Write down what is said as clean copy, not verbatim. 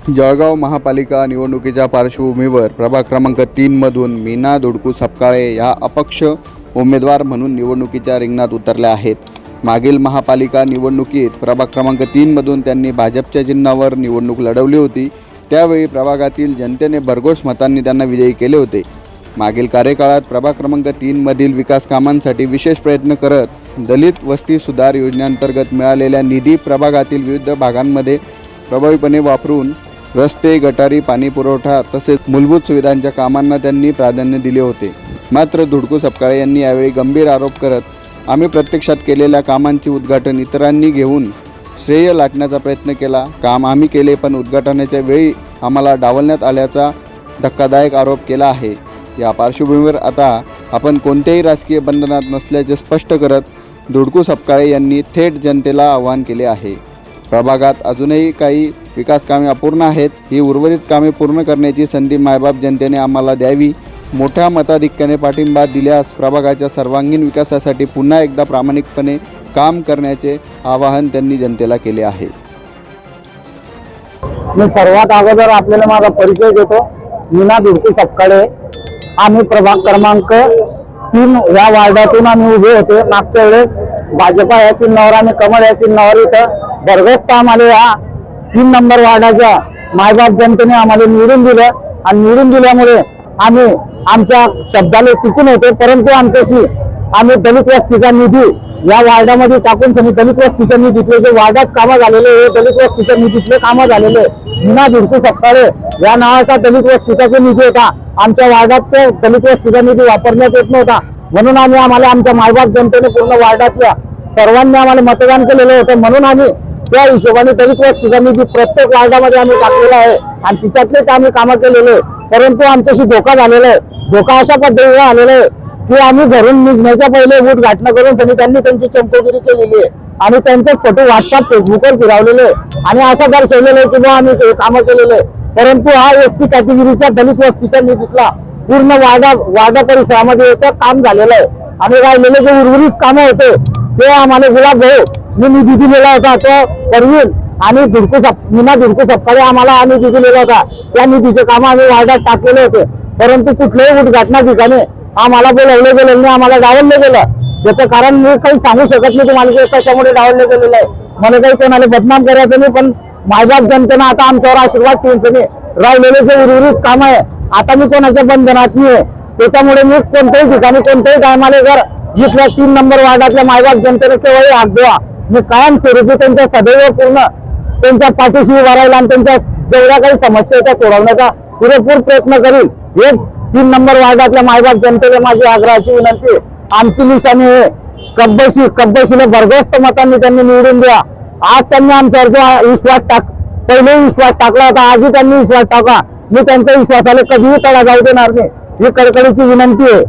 जळगाव महापालिका निवडणुकीच्या पार्श्वभूमीवर प्रभाग क्रमांक 3 मधून मीना धुडकू सपकाळे या अपक्ष उमेदवार म्हणून निवडणुकीच्या रिंगणात उतरल्या आहेत। मागील महापालिका निवडणुकीत प्रभाग क्रमांक 3 मधून त्यांनी भाजपच्या चिन्हावर निवडणूक लढवली होती। त्यावेळी प्रभागातील जनतेने भरघोस मतांनी त्यांना विजयी केले होते। मागील कार्यकाळात प्रभाग क्रमांक 3 मधील विकास कामांसाठी विशेष प्रयत्न करत दलित वस्ती सुधार योजनेअंतर्गत मिळालेल्या निधी प्रभागातील विविध भागांमध्ये प्रभावीपणे वापरून रस्ते, गटारी, पाणी पुरवठा तसेच मूलभूत सुविधांच्या कामांना त्यांनी प्राधान्य दिले होते। मात्र धुडकू सपकाळे यांनी यावेळी गंभीर आरोप करत आम्ही प्रत्यक्षात केलेल्या कामांचे उद्घाटन इतरांनी घेऊन श्रेय लाटण्याचा प्रयत्न केला। काम आम्ही केले, पण उद्घाटनाच्या वेळी आम्हाला डावलण्यात आल्याचा धक्कादायक आरोप केला आहे। या पार्श्वभूमीवर आता आपण कोणत्याही राजकीय बंधनात नसल्याचे स्पष्ट करत धुडकू सपकाळे यांनी थेट जनतेला आवाहन केले आहे। प्रभागात अजूनही काही विकास कामे अपूर्ण आहेत। ही उर्वरित कामे पूर्ण करण्याची संधी मायबाप जनतेने आम्हाला द्यावी। मोठ्या मताधिक्याने पाठिंबा दिल्यास प्रभागाच्या सर्वांगीण विकासासाठी पुन्हा एकदा प्रामाणिकपणे काम करण्याचे आवाहन त्यांनी जनतेला केले आहे। मी सर्वात अगोदर आपल्याला माझा परिचय देतो। मीना धुडकू सपकाळे, आम्ही प्रभाग क्रमांक 3 या वार्डातून आम्ही उभे होते। मागच्या वेळेस भाजपा या चिन्हावर आणि कमळ या चिन्हावर इथं भरघोस आम्हाला या 3 नंबर वार्डाच्या मायबाप जनतेने आम्हाला निवडून दिलं आणि निवडून दिल्यामुळे आम्ही आमच्या शब्दाला टिकून होते। परंतु आमच्याशी आम्ही दलित वस्तीचा निधी या वार्डामध्ये टाकून दलित वस्तीच्या निधीतले जे वार्डात कामं झालेले हे दलित वस्तीच्या निधीतले कामं झालेले मीना धुडकू सपकाळे या नावाचा दलित वस्तीचा जो निधी होता आमच्या वार्डात तो दलित वस्तीचा निधी वापरण्यात येत नव्हता। म्हणून आम्हाला आमच्या मायबाप जनतेने पूर्ण वार्डातल्या सर्वांनी आम्हाला मतदान केलेलं होतं। म्हणून आम्ही त्या हिशोबाने दलित वस्तीचा निधी प्रत्येक वार्डामध्ये आम्ही टाकलेला आहे आणि तिच्यातलेच आम्ही कामं केलेले। परंतु आमच्याशी धोका झालेला आहे। धोका अशा पद्धतीने आलेला आहे की आम्ही घरून निघण्याच्या पहिले उद्घाटन करून त्यांनी त्यांची चमकोगिरी केलेली आहे आणि त्यांचे फोटो व्हॉट्सअप फेसबुकवर फिरवलेले आणि असं दर्शवलेलं आहे की आम्ही कामं केलेले। परंतु हा एससी कॅटेगरीच्या दलित वस्तीच्या निधीतला पूर्ण वार्डा परिसरामध्ये याचं काम झालेलं आहे आणि राहिलेले जे उर्वरित कामं होते ते आम्हाला गुलाब भाऊ मी निधी दिलेला होता, तो परवीन आणि मीना धुडकू सपकाळे आम्हाला निधी दिलेला होता। त्या निधीचे काम आम्ही वार्डात टाकलेले होते। परंतु कुठल्याही उद्घाटना ठिकाणी आम्हाला बोलवलं गेलं नाही, आम्हाला डावललं गेलं। याचं कारण मी काही सांगू शकत नाही तुम्हाला की कशामुळे डावललं गेलेलं आहे। मला काही कोणाला बदनाम करायचं नाही, पण मायबाप जनतेनं आता आमच्यावर आशीर्वाद ठेवायचे नाही। राहिलेले जे उर्वरित काम आहे आता मी कोणाच्या बंधनात नाही आहे। त्याच्यामुळे मी कोणत्याही ठिकाणी कोणत्याही टायमाला जर इथल्या 3 नंबर वार्डातल्या मायबाप जनतेने केव्हाही हात द्यावा, मी कायम स्वरूपी त्यांच्या सदैव पूर्ण त्यांच्या पाठीशी उभा राहील आणि त्यांच्या जेवढ्या काही समस्या त्या सोडवण्याचा पुरेपूर प्रयत्न करील। हे 3 नंबर वार्डातल्या मायबाप जनतेला माझी आग्रहाची विनंती। आमची निशाणी आहे कब्बशीला भरघोस मतांनी त्यांनी निवडून द्या। आज त्यांनी आमच्यावर जो विश्वास पहिले विश्वास टाकला होता, आजही त्यांनी विश्वास टाका। मी त्यांच्या विश्वासाला कधीही तडा जाऊ देणार नाही, ही कळकळीची विनंती आहे।